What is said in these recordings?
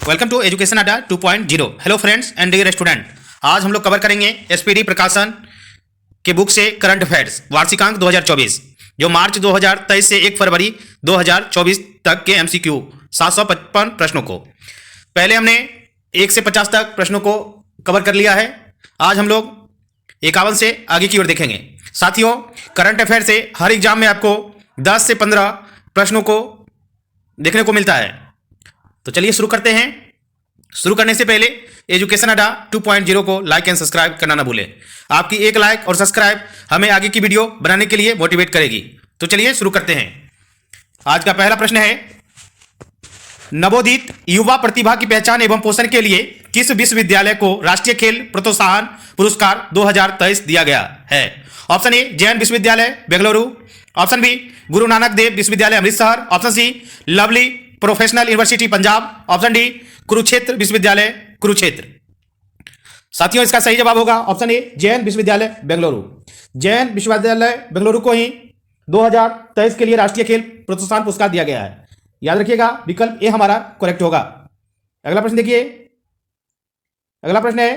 Welcome to education Adda 2.0। Hello friends and dear student, आज हम लोग कवर करेंगे एसपीडी प्रकाशन के बुक से करंट अफेयर्स वार्षिकांक 2024 जो मार्च 2023 से 1 फरवरी 2024 तक के एमसीक्यू 755 प्रश्नों को पहले हमने 1 से 50 तक प्रश्नों को कवर कर लिया है। आज हम लोग 51 से आगे की ओर देखेंगे। साथियों, करंट अफेयर से हर एग्जाम में आपको 10 से 15 प्रश्नों को देखने को मिलता है। तो चलिए शुरू करते हैं। शुरू करने से पहले एजुकेशन अड्डा 2.0 को लाइक एंड सब्सक्राइब करना ना भूलें। आपकी एक लाइक और सब्सक्राइब हमें आगे की वीडियो बनाने के लिए मोटिवेट करेगी। तो चलिए शुरू करते हैं। आज का पहला प्रश्न है, नवोदित युवा प्रतिभा की पहचान एवं पोषण के लिए किस विश्वविद्यालय को राष्ट्रीय खेल प्रोत्साहन पुरस्कार 2023 दिया गया है? ऑप्शन ए जैन विश्वविद्यालय बेंगलुरु, ऑप्शन बी गुरु नानक देव विश्वविद्यालय Amritsar, option C lovely professional university Punjab, option D Kurukshetra विश्वविद्यालय कुरुक्षेत्र। साथियों, इसका सही जवाब होगा ऑप्शन ए जैन विश्वविद्यालय बेंगलुरु। जैन विश्वविद्यालय बेंगलुरु को ही 2023 के लिए राष्ट्रीय खेल प्रोत्साहन पुरस्कार दिया गया है। याद रखिएगा, विकल्प ए हमारा करेक्ट होगा। अगला प्रश्न देखिए। अगला प्रश्न है,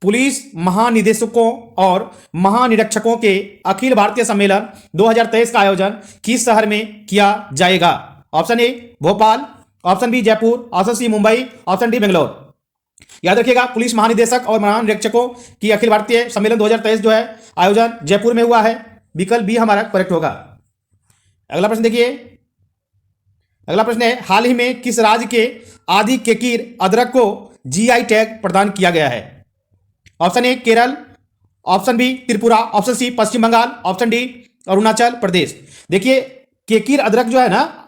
पुलिस महानिदेशकों और महानिरीक्षकों के अखिल भारतीय सम्मेलन 2023 का आयोजन किस शहर में किया जाएगा? Option A Bhopal, option B Jaipur, option C Mumbai, option D Bangalore. याद रखिएगा, पुलिस महानिदेशक और महानिरीक्षकों की अखिल भारतीय सम्मेलन 2023 जो है आयोजन जयपुर में हुआ है। विकल्प बी हमारा करेक्ट होगा। अगला प्रश्न देखिए। अगला प्रश्न है, हाल ही में किस राज्य के आदि केकीर अदरक को जीआई टैग प्रदान किया गया है? Option A Kerala, option B Tripura, option C Paschim Bengal, option D Arunachal Pradesh. देखिए, केकीर अदरक जो है ना,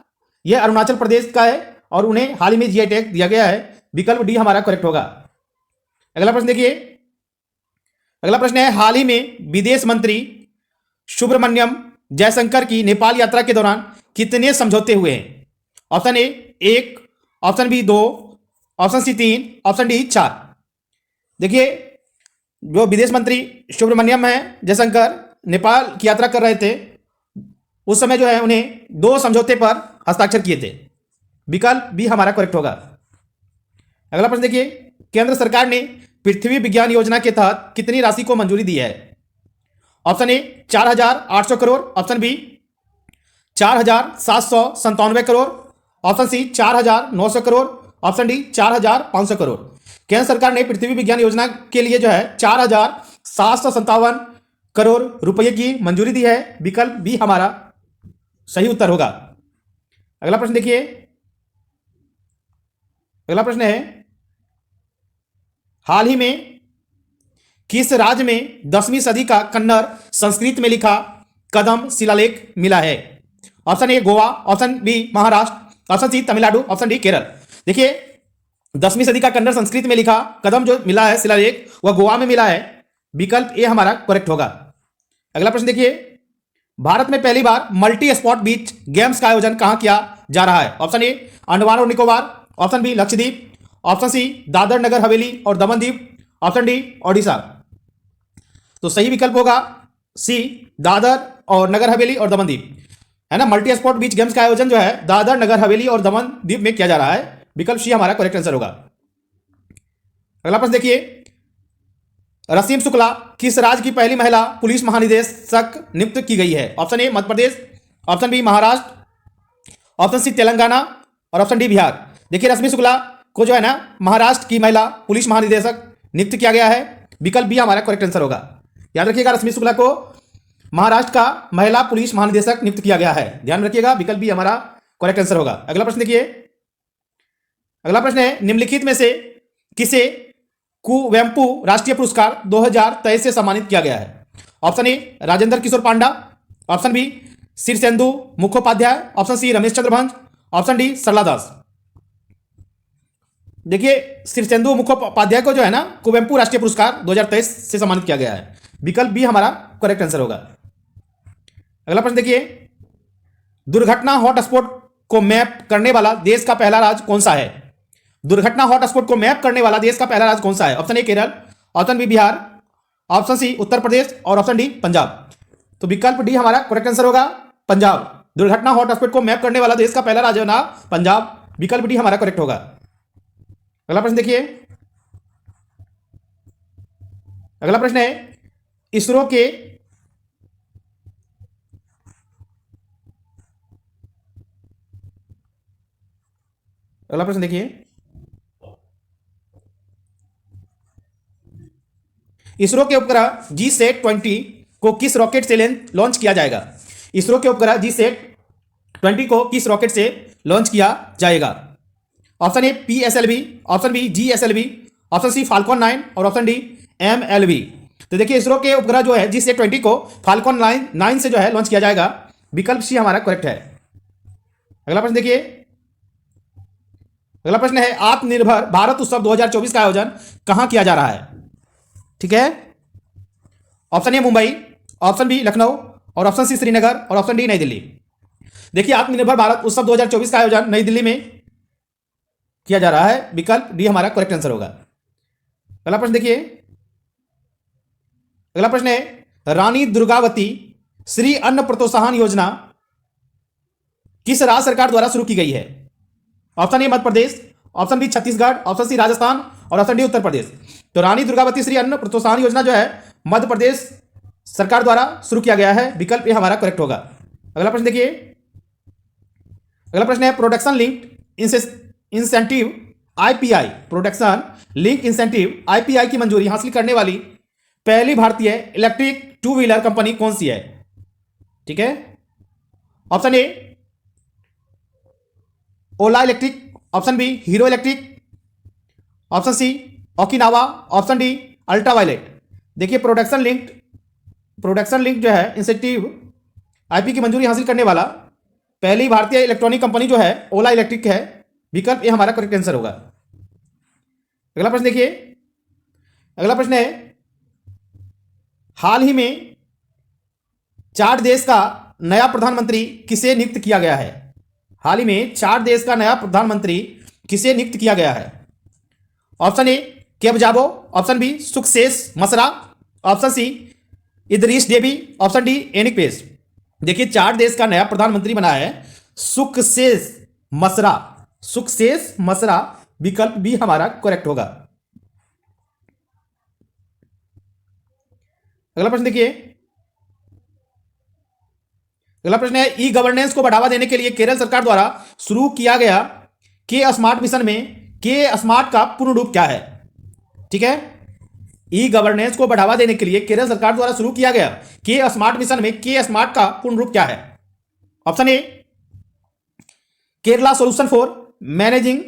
यह अरुणाचल प्रदेश का है और उन्हें हाल ही में जीआई टैग दिया गया है। विकल्प डी हमारा करेक्ट होगा। अगला प्रश्न देखिए। अगला प्रश्न है, हाल ही में विदेश मंत्री सुब्रमण्यम जयशंकर की नेपाल यात्रा के दौरान कितने समझौते हुए हैं? Option A 1, option B 2, option C 3, option D 4। देखिए, जो विदेश मंत्री सुब्रमण्यम है जयशंकर नेपाल की यात्रा कर रहे थे, उस समय जो है उन्हें 2 समझौते पर हस्ताक्षर किए थे। विकल्प बी हमारा करेक्ट होगा। अगला प्रश्न देखिए, केंद्र सरकार ने पृथ्वी विज्ञान योजना के तहत कितनी राशि को मंजूरी दी है? Option A 4,800 crore, option B 4,797 crore, option C 4,900 crore, option D 4,500 crore. केंद्र सरकार ने पृथ्वी विज्ञान योजना के लिए जो है 4,757 करोड़ रुपए की मंजूरी दी है। विकल्प बी हमारा सही उत्तर होगा। अगला प्रश्न देखिए। अगला प्रश्न है, हाल ही में किस राज्य में 10वीं सदी का कन्नड़ संस्कृत में लिखा कदम शिलालेख मिला है? Option A Goa, option B Maharashtra, option C Tamil Nadu, option D Kerala. देखिए, 10वीं सदी का कन्नड़ संस्कृत में लिखा कदम जो मिला है शिलालेख, वह गोवा में मिला है। विकल्प ए हमारा करेक्ट होगा। अगला प्रश्न देखिए, भारत में पहली बार मल्टी स्पोर्ट बीच गेम्स का आयोजन कहां किया जा रहा है? ऑप्शन ए अंडमान और Nicobar, option B Lakshadweep, option C Dadra Nagar Haveli और दमन दीव, ऑप्शन डी ओडिशा। तो सही विकल्प होगा सी दादर और नगर हवेली और दमन दीव, है ना। मल्टी स्पोर्ट बीच गेम्स का आयोजन जो है दादर नगर हवेली और दमन दीव में किया जा रहा है। विकल्प सी हमारा करेक्ट आंसर होगा। अगला प्रश्न देखिए, रसीम शुक्ला किस राज्य की पहली महिला पुलिस महानिदेशक नियुक्त की गई है? Option A Madhya Pradesh, option B Maharashtra, option C Telangana और ऑप्शन डी बिहार। देखिए, रश्मि शुक्ला को जो है ना महाराष्ट्र की महिला पुलिस महानिदेशक नियुक्त किया गया है। विकल्प बी हमारा करेक्ट आंसर होगा। याद रखिएगा, रश्मि शुक्ला को महाराष्ट्र का महिला पुलिस महानिदेशक नियुक्त किया गया है। ध्यान रखिएगा, विकल्प बी हमारा करेक्ट आंसर होगा। अगला प्रश्न देखिए। अगला प्रश्न है, निम्नलिखित में से किसे कुवेम्पु राष्ट्रीय पुरस्कार 2023 से सम्मानित किया गया है? Option A Rajendra Kishore Panda, option B Shirshendu Mukhopadhyay, option C Ramesh Chandra Bhanj, option D Sarala Das. देखिए, शीर्षेंदु मुखोपाध्याय को जो है ना कुवेम्पु राष्ट्रीय पुरस्कार 2023 से सम्मानित किया गया है। विकल्प बी हमारा करेक्ट आंसर होगा। अगला प्रश्न देखिए, दुर्घटना हॉटस्पॉट को मैप करने वाला देश का पहला राज्य कौन सा है? दुर्घटना हॉटस्पॉट को मैप करने वाला देश का पहला राज्य कौन सा है? Option A Kerala, option B Bihar, option C Uttar Pradesh और ऑप्शन डी पंजाब। तो विकल्प डी हमारा करेक्ट आंसर होगा पंजाब। दुर्घटना हॉटस्पॉट को मैप करने वाला देश का पहला राज्य ना पंजाब। विकल्प डी हमारा करेक्ट होगा। अगला प्रश्न देखिए, अगला प्रश्न है इसरो के अगला प्रश्न देखिए, इसरो के उपग्रह GSAT-20 को किस रॉकेट से लॉन्च किया जाएगा? इसरो के उपग्रह GSAT-20 को किस रॉकेट से लॉन्च किया जाएगा? Option A PSLV, option B GSLV, option C Falcon 9 और ऑप्शन डी MLV। तो देखिए इसरो के उपग्रह जो है GSAT-20 को फाल्कन 9 से जो है लॉन्च किया जाएगा। विकल्प सी हमारा करेक्ट है। अगला प्रश्न देखिए, अगला प्रश्न है आत्मनिर्भर भारत उत्सव 2024 का आयोजन कहां किया जा रहा है? ठीक है, option A Mumbai, option B Lucknow और ऑप्शन सी श्रीनगर और ऑप्शन डी नई दिल्ली। देखिए आत्मनिर्भर भारत उत्सव 2024 का आयोजन नई दिल्ली में किया जा रहा है। विकल्प डी हमारा करेक्ट आंसर होगा। अगला प्रश्न देखिए, अगला प्रश्न है रानी दुर्गावती श्री अन्न प्रोत्साहन योजना किस राज्य सरकार द्वारा शुरू की गई है? Option A Madhya Pradesh, option B Chhattisgarh, option C Rajasthan और ऑप्शन डी उत्तर प्रदेश। तो रानी दुर्गावती श्री अन्न प्रोत्साहन योजना जो है मध्य प्रदेश सरकार द्वारा शुरू किया गया है। विकल्प ए हमारा करेक्ट होगा। अगला प्रश्न देखिए, अगला प्रश्न है production linked incentive IPI, production link incentive IPI की मंजूरी हासिल करने वाली पहली भारतीय इलेक्ट्रिक टू व्हीलर कंपनी कौन सी है? ठीक है, option A Ola electric, option B Hero electric, option C Okinawa, option D Ultraviolette. देखिए प्रोडक्शन लिंक जो है इंसेंटिव आईपी की मंजूरी हासिल करने वाला पहली भारतीय इलेक्ट्रॉनिक कंपनी जो है ओला इलेक्ट्रिक है। विकल्प ये हमारा करेक्ट आंसर होगा। अगला प्रश्न देखिए, अगला प्रश्न है हाल ही में चार देश का नया प्रधानमंत्री किसे नियुक्त किया गया है? हाल ही में चार देश का नया प्रधानमंत्री किसे नियुक्त किया गया है? Option A Kebzabo, option B Succes Masra, option C Idriss Deby, option D एनिक पेस। देखिए चार देश का नया प्रधानमंत्री बना है सुखसेस मसरा। विकल्प बी हमारा करेक्ट होगा। अगला प्रश्न देखिए, अगला प्रश्न है ई गवर्नेंस को बढ़ावा देने के लिए केरल सरकार द्वारा शुरू किया गया के स्मार्ट मिशन में के स्मार्ट का पूर्ण रूप क्या है? ठीक है, ई गवर्नेंस को बढ़ावा देने के लिए केरल सरकार द्वारा शुरू किया गया के स्मार्ट मिशन में के स्मार्ट का पूर्ण रूप क्या है? Option A Kerala solution for managing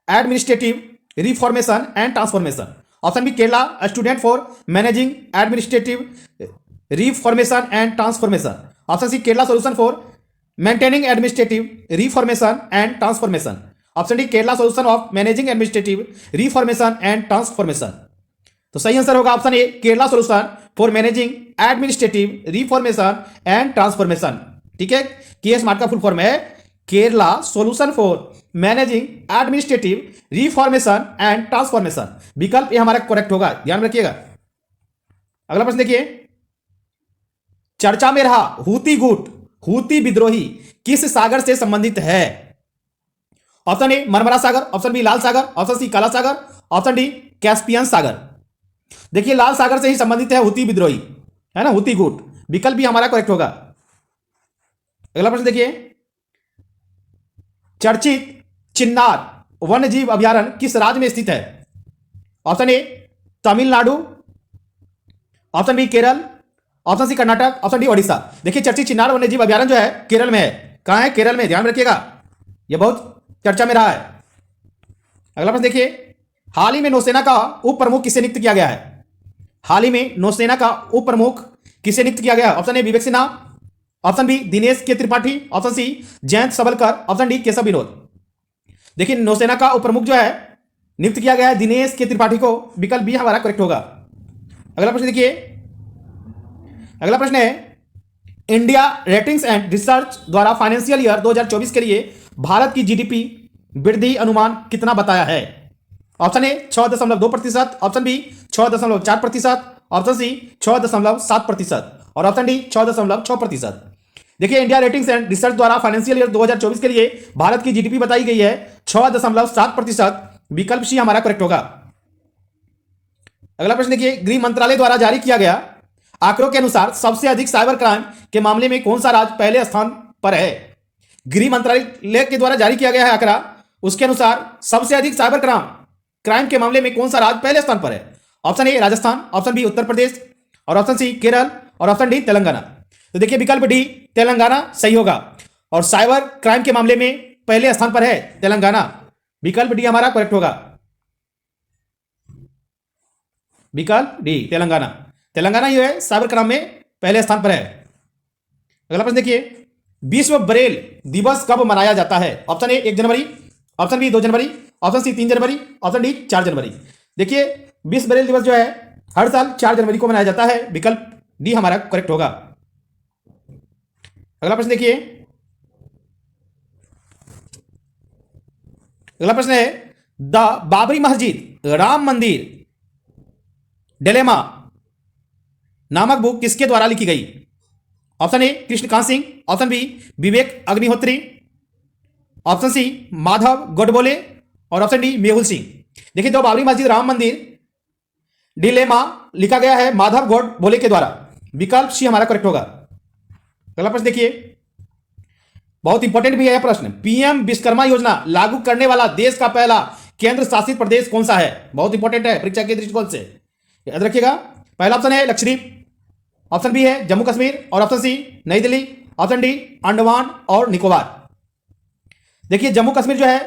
administrative reformation and transformation, option B Kerala student for managing administrative reformation and transformation, option C Kerala solution for maintaining administrative reformation and transformation, option D Kerala solution of managing administrative reformation and transformation. तो सही answer होगा option A Kerala solution for managing administrative reformation and transformation. ठीक है, K smart का full form है Kerala solution for managing administrative reformation and transformation. विकल्प ये हमारा करेक्ट होगा, ध्यान रखिएगा। अगला प्रश्न देखिए, चर्चा में रहा हूती विद्रोही किस सागर से संबंधित है? ऑप्शन ए मरमरा सागर, ऑप्शन बी लाल सागर, ऑप्शन सी काला सागर, ऑप्शन डी कैस्पियन सागर। देखिए लाल सागर से ही संबंधित है हूती विद्रोही, है ना, हूती गुट। विकल्प भी हमारा करेक्ट होगा। अगला प्रश्न देखिए, चर्चित चिन्नार वन्यजीव अभयारण्य किस राज्य में स्थित है? Option A Tamil Nadu, option B Kerala, option C Karnataka, option D Odisha. देखिए चर्चित चिन्नार वन्यजीव अभयारण्य जो है केरल में है। कहां है? केरल में, ध्यान रखिएगा, यह बहुत चर्चा में रहा है। अगला प्रश्न देखिए, हाल ही में नौसेना का उप प्रमुख किसे नियुक्त किया गया है? हाल ही में नौसेना का उप प्रमुख किसे नियुक्त किया गया है? Option A Vivek Sinha, option B Dinesh K Tripathi, option C Jayant Sabalkar, option D Keshav Vinod. देखिए नौसेना का उप प्रमुख जो है नियुक्त किया गया है दिनेश के त्रिपाठी को। विकल्प बी हमारा करेक्ट होगा। अगला प्रश्न देखिए, अगला प्रश्न है इंडिया रेटिंग्स एंड रिसर्च द्वारा फाइनेंशियल ईयर 2024 के लिए भारत की जीडीपी वृद्धि अनुमान कितना बताया है? Option A 6.2%, option B 6.4%, option C 6.7% और ऑप्शन डी 6.6%। देखिए इंडिया रेटिंग्स एंड रिसर्च द्वारा फाइनेंशियल ईयर 2024 के लिए भारत की जीडीपी बताई गई है 6.7%। विकल्प सी हमारा करेक्ट होगा। अगला प्रश्न देखिए, गृह मंत्रालय द्वारा जारी किया गया आंकड़ों के अनुसार सबसे अधिक साइबर क्राइम के मामले में कौन सा राज्य पहले स्थान पर है? गृह मंत्रालय के द्वारा जारी किया गया है आंकड़ा, उसके अनुसार सबसे अधिक साइबर क्राइम के मामले में कौन सा राज्य पहले स्थान पर है? Option A Rajasthan, option B Uttar Pradesh, और ऑप्शन सी केरल, और ऑप्शन डी तेलंगाना। तो देखिए विकल्प डी तेलंगाना सही होगा, और साइबर क्राइम के मामले में पहले स्थान पर है तेलंगाना। विकल्प डी हमारा करेक्ट होगा, विकल्प डी तेलंगाना। तेलंगाना ही है साइबर क्राइम में पहले स्थान पर है। अगला प्रश्न देखिए, विश्व ब्रेल दिवस कब मनाया जाता है? ऑप्शन ए 1 जनवरी, ऑप्शन बी 2 जनवरी, ऑप्शन सी 3 जनवरी, ऑप्शन डी 4 जनवरी। देखिए विश्व ब्रेल दिवस जो है हर साल 4 जनवरी को मनाया जाता है। विकल्प डी हमारा करेक्ट होगा। अगला प्रश्न देखिए, अगला प्रश्न है, द बाबरी मस्जिद राम मंदिर डिलेमा नामक बुक किसके द्वारा लिखी गई? Option A Krishnakant Singh, option B Vivek Agnihotri, option C Madhav Godbole, और ऑप्शन डी मेहुल सिंह। देखिए तो बाबरी मस्जिद राम मंदिर डिलेमा लिखा गया है माधव गोडबोले के द्वारा। विकल्प सी हमारा करेक्ट होगा। अगला प्रश्न देखिए, बहुत इंपॉर्टेंट भी है यह प्रश्न, पीएम विश्वकर्मा योजना लागू करने वाला देश का पहला केंद्र शासित प्रदेश कौन सा है? बहुत इंपॉर्टेंट है परीक्षा के दृष्टिकोण से, याद रखिएगा। पहला ऑप्शन है लक्षद्वीप, ऑप्शन बी है जम्मू कश्मीर, और ऑप्शन सी नई दिल्ली, ऑप्शन डी अंडमान और निकोबार। देखिए जम्मू कश्मीर जो है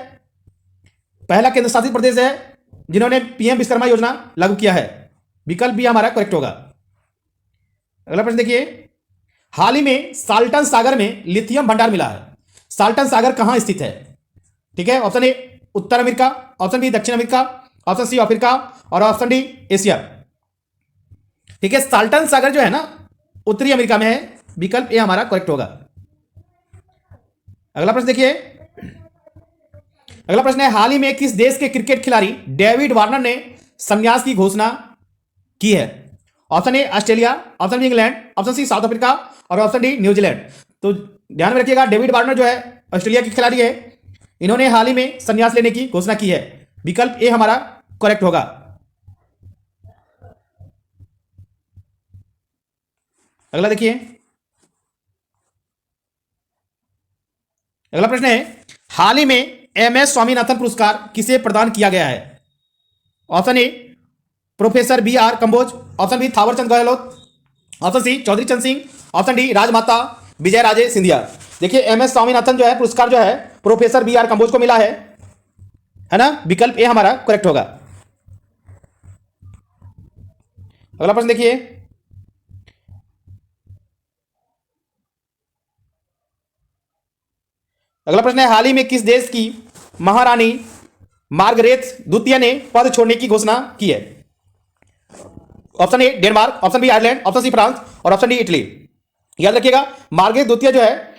पहला केंद्र शासित प्रदेश है जिन्होंने पीएम विश्वकर्मा योजना लागू किया है। विकल्प बी हमारा करेक्ट होगा। अगला प्रश्न देखिए, हाल ही में साल्टन सागर में लिथियम भंडार मिला है। साल्टन सागर कहां स्थित है? ठीक है, ऑप्शन ए उत्तर अमेरिका, ऑप्शन बी दक्षिण अमेरिका, ऑप्शन सी अफ्रीका, और ऑप्शन डी एशिया। ठीक है, साल्टन सागर जो है ना उत्तरी अमेरिका में है। विकल्प ए हमारा करेक्ट होगा। अगला प्रश्न देखिए, अगला प्रश्न है, हाल ही में किस देश के क्रिकेट खिलाड़ी डेविड वार्नर ने संन्यास की घोषणा की है? Option A Australia, option B England, option C South Africa, और ऑप्शन डी न्यूजीलैंड। तो ध्यान में रखिएगा डेविड वार्नर जो है ऑस्ट्रेलिया के खिलाड़ी है, इन्होंने हाल ही में संन्यास लेने की घोषणा की है। विकल्प ए हमारा करेक्ट होगा। अगला देखिए, अगला प्रश्न है, हाल ही में एमएस स्वामीनाथन पुरस्कार किसे प्रदान किया गया है? Option A professor B R Kamboj, option B Thawarchand Gehlot, option C Chaudhary Chand Singh, option D Rajmata Vijaya Raje Scindia. देखिए एमएस स्वामीनाथन जो है पुरस्कार जो है प्रोफेसर बी आर कंबोज को मिला है ना। विकल्प ए हमारा करेक्ट होगा। अगला प्रश्न देखिए, अगला प्रश्न है, हाल ही में किस देश की महारानी मार्गरेट द्वितीय ने पद छोड़ने की घोषणा की है? Option A Denmark, option B Ireland, option C France, और ऑप्शन डी इटली। याद रखिएगा मार्गरेट द्वितीय जो है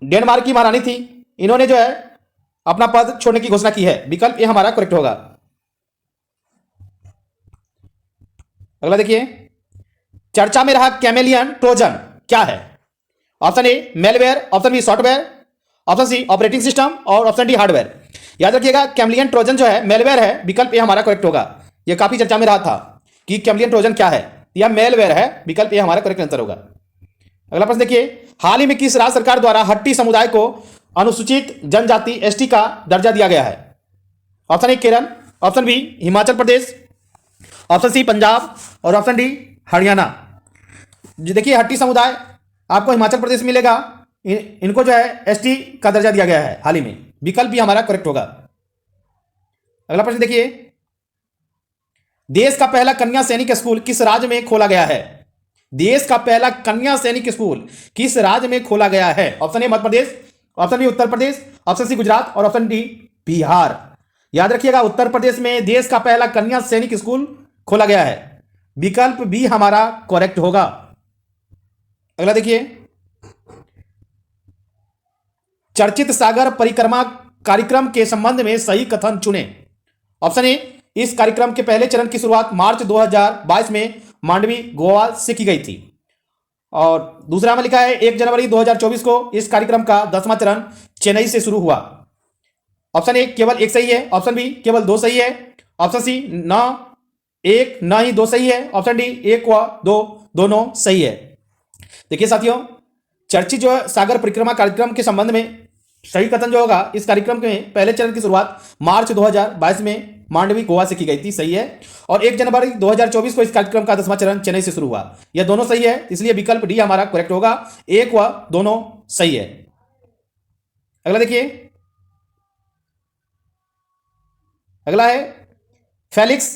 डेनमार्क की महारानी थी, इन्होंने जो है अपना पद छोड़ने की घोषणा की है। विकल्प ए हमारा करेक्ट होगा। अगला देखिए, चर्चा में रहा कैमेलियन ट्रोजन क्या है? Option A malware, option B software, option C operating system, और ऑप्शन डी हार्डवेयर। याद रखिएगा कैमेलियन ट्रोजन जो है मेलवेयर है। विकल्प ए हमारा करेक्ट होगा। यह काफी चर्चा में रहा था कि कैमेलियन ट्रोजन क्या है, यह मेलवेयर है। विकल्प ए हमारा करेक्ट आंसर होगा। अगला प्रश्न देखिए, हाल ही में किस राज्य सरकार द्वारा हट्टी समुदाय को अनुसूचित जनजाति एसटी का दर्जा दिया गया है? Option A Kerala, option B Himachal Pradesh, option C Punjab, और ऑप्शन डी हरियाणा। देखिए हट्टी समुदाय आपको हिमाचल प्रदेश मिलेगा, इनको जो है एसटी का दर्जा दिया गया है हाल ही में। विकल्प भी हमारा करेक्ट होगा। अगला प्रश्न देखिए, देश का पहला कन्या सैनिक स्कूल किस राज्य में खोला गया है? देश का पहला कन्या सैनिक स्कूल किस राज्य में खोला गया है? Option A Madhya Pradesh, option B Uttar Pradesh, option C Gujarat, और ऑप्शन डी बिहार। याद रखिएगा उत्तर प्रदेश में देश का पहला कन्या सैनिक स्कूल खोला गया है। विकल्प बी हमारा करेक्ट होगा। अगला देखिए, चर्चित सागर परिक्रमा कार्यक्रम के संबंध में सही कथन चुने। ऑप्शन ए इस कार्यक्रम के पहले चरण की शुरुआत मार्च 2022 में मांडवी गोवा से की गई थी, और दूसरा में लिखा है 1 जनवरी 2024 को इस कार्यक्रम का 10वां चरण चेन्नई से शुरू हुआ। ऑप्शन ए केवल एक सही है, ऑप्शन बी केवल दो सही है, ऑप्शन सी ना एक ना ही दो सही है, ऑप्शन डी एक व दो दोनों सही है। देखिए साथियों, चर्चित जो सागर परिक्रमा कार्यक्रम के संबंध में सही कथन जो होगा, इस कार्यक्रम के पहले चरण की शुरुआत मार्च 2022 में मांडवी गोवा से की गई थी, सही है। और 1 जनवरी 2024 को इस कार्यक्रम का 10वां चरण चेन्नई से शुरू हुआ। यह दोनों सही है, इसलिए विकल्प डी हमारा करेक्ट होगा, एक व दोनों सही है। अगला देखिए, अगला है फेलिक्स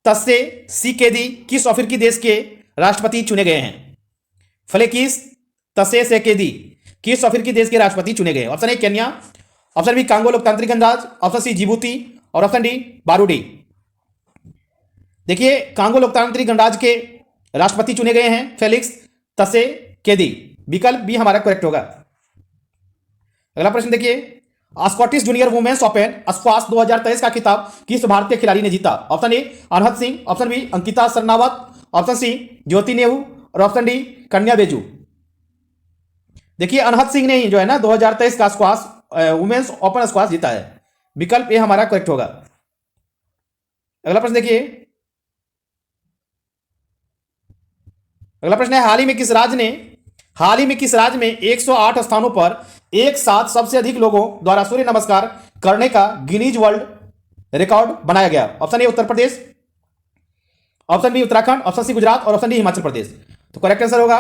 त्शेसेकेदी किस अफ्रीकी देश के राष्ट्रपति चुने गए हैं? फेलिक्स त्शेसेकेदी किस अफ्रीकी देश के राष्ट्रपति चुने गए? Option A Kenya, option B Congo लोकतांत्रिक गणराज्य, ऑप्शन सी जिबूती और ऑप्शन डी बारूडी। देखिए, कांगो लोकतांत्रिक गणराज्य के राष्ट्रपति चुने गए हैं फेलिक्स त्शेसेकेदी, विकल्प बी हमारा करेक्ट होगा। अगला प्रश्न देखिए, Scottish junior womens open squash 2023 का खिताब किस भारतीय खिलाड़ी ने जीता? Option A Anahat Singh, option B Ankita Sarnawat, option C Jyoti Nehu और ऑप्शन डी कन्या बेजू। देखिए, अनहत सिंह ने ही जो है ना 2023 का स्क्वाश वुमेन्स ओपन स्क्वाश जीता है, विकल्प ए हमारा करेक्ट होगा। अगला प्रश्न देखिए, अगला प्रश्न है हाल ही में किस राज्य में 108 स्थानों पर एक साथ सबसे अधिक लोगों द्वारा सूर्य नमस्कार करने का गिनीज वर्ल्ड रिकॉर्ड बनाया गया? Option A Uttar Pradesh, option B Uttarakhand, option C Gujarat और ऑप्शन डी हिमाचल प्रदेश। तो करेक्ट आंसर होगा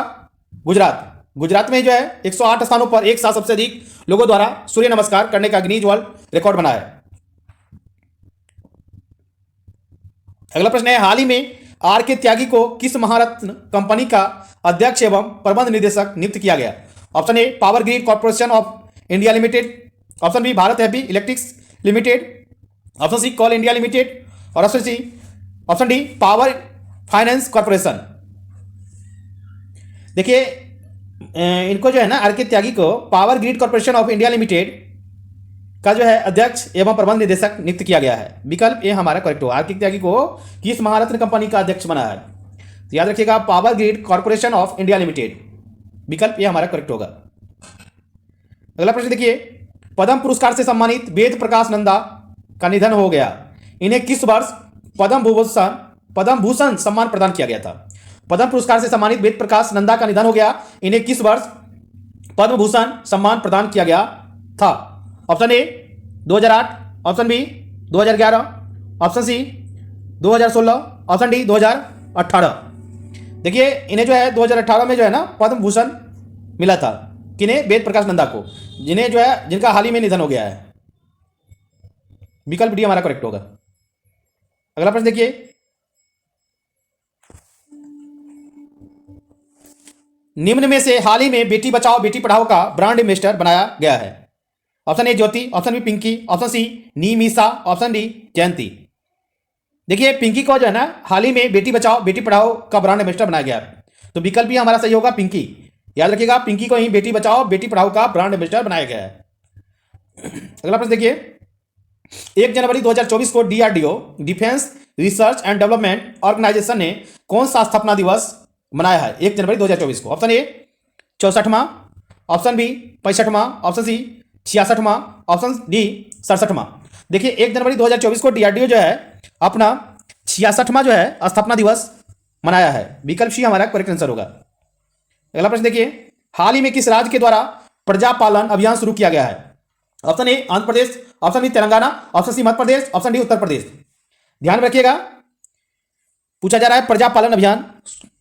गुजरात। गुजरात में जो है 108 स्थानों पर एक साथ सबसे अधिक लोगों द्वारा सूर्य नमस्कार करने का गिनीज वर्ल्ड रिकॉर्ड बना है। अगला प्रश्न है हाल ही में आर के त्यागी को किस महारत्न कंपनी का अध्यक्ष एवं प्रबंध निदेशक नियुक्त किया गया? Option A power grid corporation of India limited, option B Bharat heavy electricals limited, option C coal India limited और option D power finance corporation. देखिए, इनको जो है ना आर के त्यागी को power grid corporation of India limited का जो है अध्यक्ष एवं प्रबंध निदेशक नियुक्त किया गया है, विकल्प ए हमारा करेक्ट होगा। आर के त्यागी को किस महारत्न कंपनी का अध्यक्ष बना है? तो याद रखिएगा power grid corporation of India limited, विकल्प ए हमारा करेक्ट होगा। अगला प्रश्न देखिए, पद्म पुरस्कार से सम्मानित वेद प्रकाश नंदा का निधन हो गया, इन्हें किस वर्ष पद्म भूषण सम्मान प्रदान किया गया था? पद्म पुरस्कार से सम्मानित वेद प्रकाश नंदा का निधन हो गया, इन्हें किस वर्ष पद्म भूषण सम्मान प्रदान किया गया था? Option A 2008, option B 2011, option C 2016, option D 2018। देखिए, इन्हें जो है 2018 में जो है ना पद्म भूषण मिला था, किन्हें? वेद प्रकाश नंदा को, जिन्हें जो है जिनका हाल ही में निधन हो गया है, विकल्प डी हमारा करेक्ट होगा। अगला प्रश्न देखिए, निम्न में से हाल ही में बेटी बचाओ बेटी पढ़ाओ का ब्रांड एम्बेसडर बनाया गया है? Option A Jyoti, option B Pinki, option C Nimisha, option D Jayanti. देखिए, पिंकी को जो है ना हाल ही में बेटी बचाओ बेटी पढ़ाओ का ब्रांड एम्बेसडर बनाया गया है, तो विकल्प भी हमारा सही होगा पिंकी। याद रखिएगा, पिंकी को ही बेटी बचाओ बेटी पढ़ाओ का ब्रांड एम्बेसडर बनाया गया है। अगला प्रश्न देखिए, 1 जनवरी 2024 को DRDO defence research and development organisation ने कौन सा स्थापना दिवस मनाया है 1 जनवरी 2024 को? ऑप्शन ए 64वां, ऑप्शन बी 65वां, ऑप्शन सी 66वां, ऑप्शन डी 67वां। देखिए, 1 जनवरी 2024 को डीआरडीओ जो है अपना 66वां जो है स्थापना दिवस मनाया है, विकल्प सी हमारा करेक्ट आंसर होगा। अगला प्रश्न देखिए, हाल ही में किस राज्य के द्वारा प्रजापालन अभियान शुरू किया गया है? Option A Andhra Pradesh, option B Telangana, option C Madhya Pradesh, option D Uttar Pradesh. ध्यान रखिएगा, पूछा जा रहा है प्रजापालन अभियान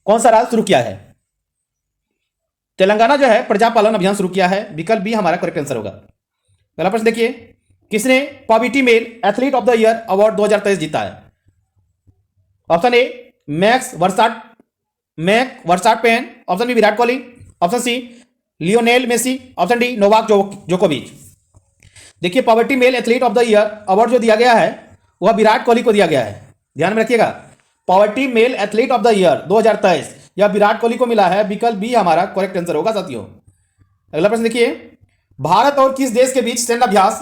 कौन सा राज्य शुरू किया है? तेलंगाना जो है प्रजापालन अभियान शुरू किया है, विकल्प बी हमारा करेक्ट आंसर होगा। अगला प्रश्न देखिए, किसने poverty male athlete of the year award 2023 जीता है? Option A Max Verstappen, option B Virat Kohli, option C Lionel Messi, option D Novak जोकोविच। देखिए, poverty male athlete of the year award जो दिया गया है वह विराट कोहली को दिया गया है। ध्यान में रखिएगा, poverty male athlete of the year 2023 यह विराट कोहली को मिला है, विकल्प बी हमारा करेक्ट आंसर होगा साथियों। अगला प्रश्न देखिए, भारत और किस देश के बीच सैन्य अभ्यास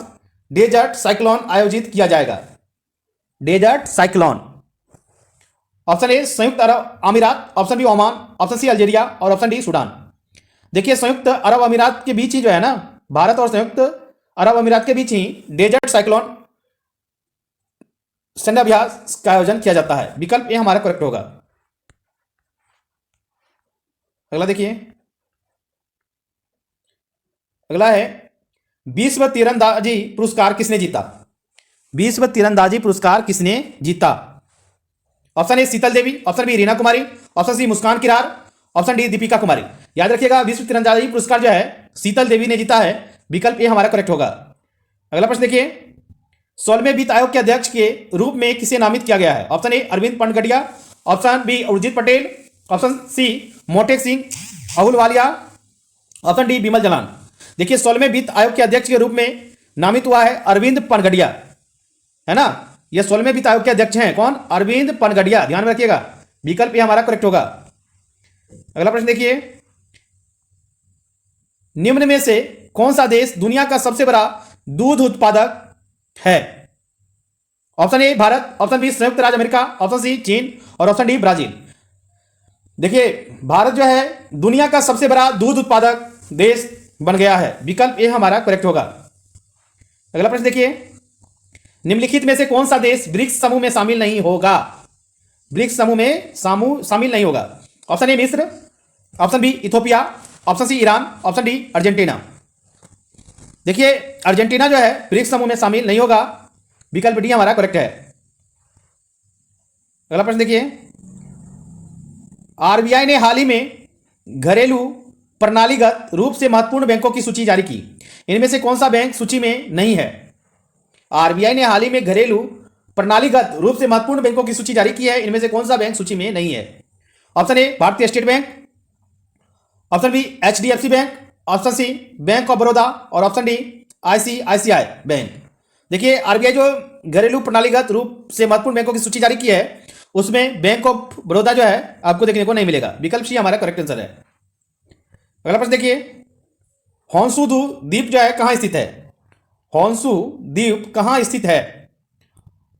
डेजर्ट साइक्लोन आयोजित किया जाएगा? डेजर्ट साइक्लोन, ऑप्शन ए संयुक्त अरब अमीरात, option B Oman, option C Algeria और ऑप्शन डी सूडान। देखिए, संयुक्त अरब अमीरात के बीच ही जो है ना भारत और संयुक्त अरब अमीरात के बीच ही डेजर्ट साइक्लोन सैन्य अभ्यास का आयोजन किया जाता है। विकल्प ए हमारा करेक्ट होगा। अगला देखिए, अगला है विश्व तीरंदाजी पुरस्कार किसने जीता? विश्व तीरंदाजी पुरस्कार किसने जीता? Option A Sheetal Devi, option B Reena Kumari, option C Muskan Kirar, option D Deepika Kumari. याद रखिएगा विश्व तीरंदाजी पुरस्कार जो है शीतल देवी ने जीता है। विकल्प ए हमारा करेक्ट होगा। अगला प्रश्न देखिए, 16वें वित्त आयोग के अध्यक्ष के रूप में किसे नामित किया गया है? Option A Arvind Panagariya, option B Urjit Patel, option C Montek Singh Ahluwalia, option D Bimal Jalan. देखिए 16वें वित्त आयोग के अध्यक्ष के रूप में नामित हुआ है अरविंद पनगडिया, है ना। ये 16वें वित्त आयोग के अध्यक्ष हैं कौन? अरविंद पनगडिया। ध्यान में रखिएगा, विकल्प ये हमारा करेक्ट होगा। अगला प्रश्न देखिए, निम्न में से कौन सा देश दुनिया का सबसे बड़ा दूध उत्पादक है? Option A Bharat, option B संयुक्त राज्य अमेरिका, ऑप्शन सी चीन और ऑप्शन डी ब्राजील। देखिए भारत जो है दुनिया का सबसे बड़ा दूध उत्पादक देश बन गया है। विकल्प ए हमारा करेक्ट होगा। अगला प्रश्न देखिए, निम्नलिखित में से कौन सा देश ब्रिक्स समूह में शामिल नहीं होगा? ब्रिक्स समूह में शामिल नहीं होगा। ऑप्शन ए मिस्र, option B Ethiopia, option C Iran, option D Argentina. देखिए अर्जेंटीना जो है ब्रिक्स समूह में शामिल नहीं होगा। विकल्प डी हमारा करेक्ट है। अगला प्रश्न देखिए, आरबीआई ने हाल ही में घरेलू प्रणालीगत रूप से महत्वपूर्ण बैंकों की सूची जारी की। इनमें से कौन सा बैंक सूची में नहीं है? आरबीआई ने हाल ही में घरेलू प्रणालीगत रूप से महत्वपूर्ण बैंकों की सूची जारी की है। इनमें से कौन सा बैंक सूची में नहीं है? ऑप्शन ए भारतीय State Bank, option B HDFC bank, option C bank of Baroda और ऑप्शन डी आईसीआईसीआई बैंक। देखिए आरबीआई जो घरेलू प्रणालीगत रूप से महत्वपूर्ण बैंकों की सूची जारी की है उसमें बैंक ऑफ बड़ौदा जो है आपको देखने को नहीं मिलेगा। विकल्प सी हमारा करेक्ट आंसर है। अगला प्रश्न देखिए, होन्शु द्वीप जो है कहां स्थित है? होन्शु द्वीप कहां स्थित है?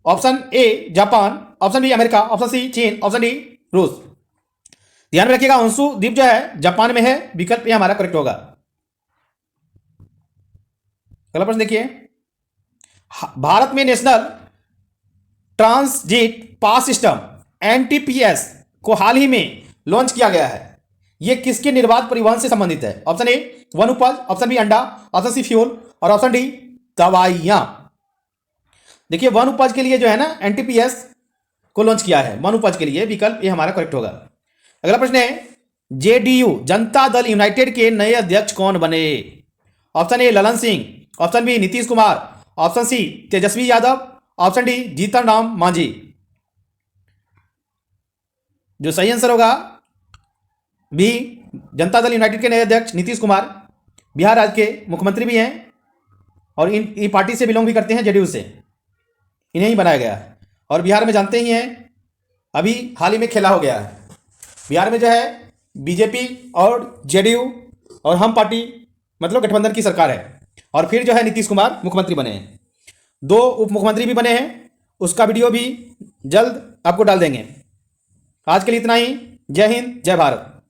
Option A Japan, option B America, option C चीन, ऑप्शन डी रूस। ध्यान में रखिएगा होन्शु द्वीप जो है जापान में है। विकल्प ए हमारा करेक्ट होगा। अगला प्रश्न देखिए, भारत में national transit pass system NTPS को हाल ही में लॉन्च किया गया है। यह किसके निर्बाध परिवहन से संबंधित है? ऑप्शन ए वन उपज, ऑप्शन बी अंडा, ऑप्शन सी फ्यूल और ऑप्शन डी दवाइयां। देखिए वन उपज के लिए जो है ना एनटीपीएस को लॉन्च किया है, वन उपज के लिए। विकल्प ये हमारा करेक्ट होगा। अगला प्रश्न है, जेडीयू जनता दल यूनाइटेड के नए अध्यक्ष कौन बने? Option A Lalan Singh, option B Nitish Kumar, option C Tejashwi Yadav, option D Jitan Ram Manjhi. जो सही आंसर होगा बी, जनता दल यूनाइटेड के नए अध्यक्ष नीतीश कुमार बिहार राज्य के मुख्यमंत्री भी हैं और इन पार्टी से बिलोंग भी करते हैं, जेडीयू से। इन्हें ही बनाया गया है। और बिहार में जानते ही हैं अभी हाल ही में खेला हो गया है। बिहार में जो है बीजेपी और जेडीयू और हम पार्टी मतलब गठबंधन की सरकार है। और फिर जो है नीतीश कुमार मुख्यमंत्री बने हैं। 2 उप मुख्यमंत्री भी बने हैं, उसका वीडियो भी जल्द आपको डाल देंगे। आज के लिए इतना ही। जय हिंद, जय भारत।